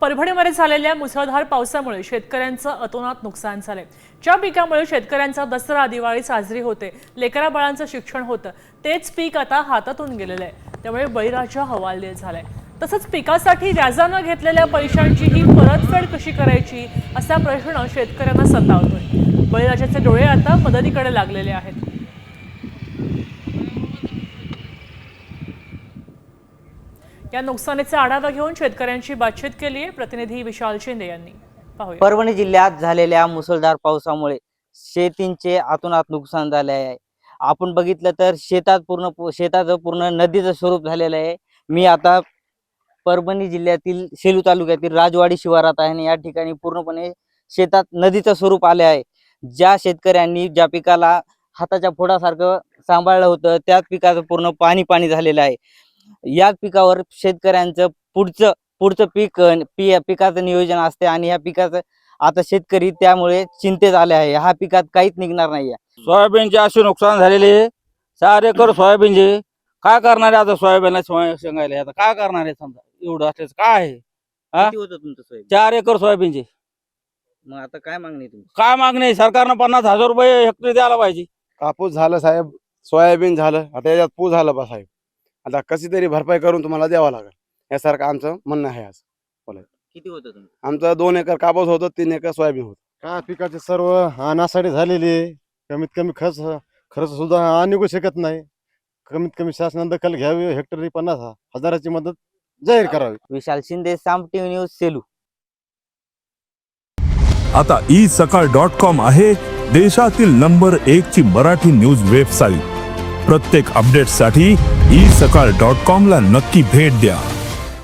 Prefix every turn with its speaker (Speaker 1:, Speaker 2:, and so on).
Speaker 1: परभणीमध्ये झालेल्या मुसळधार पावसामुळे शेतकऱ्यांचं अतोनात नुकसान झाले। ज्या पिकामुळे शेतकऱ्यांचा दसरा दिवाळी साजरी होते, लेकरा बाळांचं शिक्षण होतं, तेच पीक आता हातातून गेलेलं आहे। त्यामुळे बळीराजा हवालदिल झालाय। तसंच पिकासाठी व्याजानं घेतलेल्या पैशांची ही परतफेड कशी करायची असा प्रश्न शेतकऱ्यांना सतावतोय। बळीराजाचे डोळे आता मदतीकडे लागलेले आहेत। या नुकसानीचा आढावा घेऊन शेतकऱ्यांची बातचीत केली आहे प्रतिनिधी विशाल शिंदे यांनी। पाहूया।
Speaker 2: परभणी जिल्ह्यात झालेल्या मुसळधार पावसामुळे शेतींचे अतोनात नुकसान झाले आहे। आपण बघितलं तर शेताचं पूर्ण नदीचं स्वरूप झालेलं आहे। मी आता परभणी जिल्ह्यातील सेलू तालुक्यातील राजवाडी शिवारात आहे आणि या ठिकाणी पूर्णपणे शेतात नदीचं स्वरूप आले आहे। ज्या शेतकऱ्यांनी ज्या पिकाला हाताच्या फोडासारखं सांभाळलं होतं त्याच पिकाचं पूर्ण पाणी झालेलं आहे। याच पिकावर शेतकऱ्यांचं पुढचं पिकाचं नियोजन असते आणि ह्या पिकाचं आता शेतकरी त्यामुळे चिंतेत आले आहे। ह्या पिकात काहीच निघणार नाहीये।
Speaker 3: सोयाबीनचे असे नुकसान झालेले 4 एकर सोयाबीनचे काय करणार आहे आता? सोयाबीनला शेंगायला आता काय करणार आहे? समजा एवढं असल्यास काय आहे?
Speaker 2: किती होतं तुमचं सोयाबीन?
Speaker 3: 4 एकर सोयाबीनचे।
Speaker 2: मग आता काय मागणी तुमची?
Speaker 3: काय मागणी आहे? सरकारनं 50,000 रुपये हेक्टरी द्यायला पाहिजे।
Speaker 4: कापूस झालं साहेब, सोयाबीन झालं, आता याच्यात पूर झालं बा साहेब। आता कशी तरी भरपाई करून तुम्हाला द्यावं लागेल यासारखं आमचं म्हणणं आहे। आज
Speaker 2: किती होतं तुमचं?
Speaker 4: आमचं 2 एकर कापूस होतं, 3 एकर सोयाबीन होतं।
Speaker 5: काय पिकाचे सर्व नासाडी झालेली आहे। कमीत कमी खर्च सुद्धा निघू शकत नाही। कमीत कमी शासनाने दखल घ्यावी, हेक्टरी 50,000ची मदत जाहीर करावी।
Speaker 2: विशाल शिंदे, साम टीव्ही न्यूज, सेलू।
Speaker 6: आता isakal.com आहे देशातील नंबर 1 ची मराठी न्यूज वेबसाईट। प्रत्येक अपडेटसाठी isakal.com ला नक्की भेट द्या।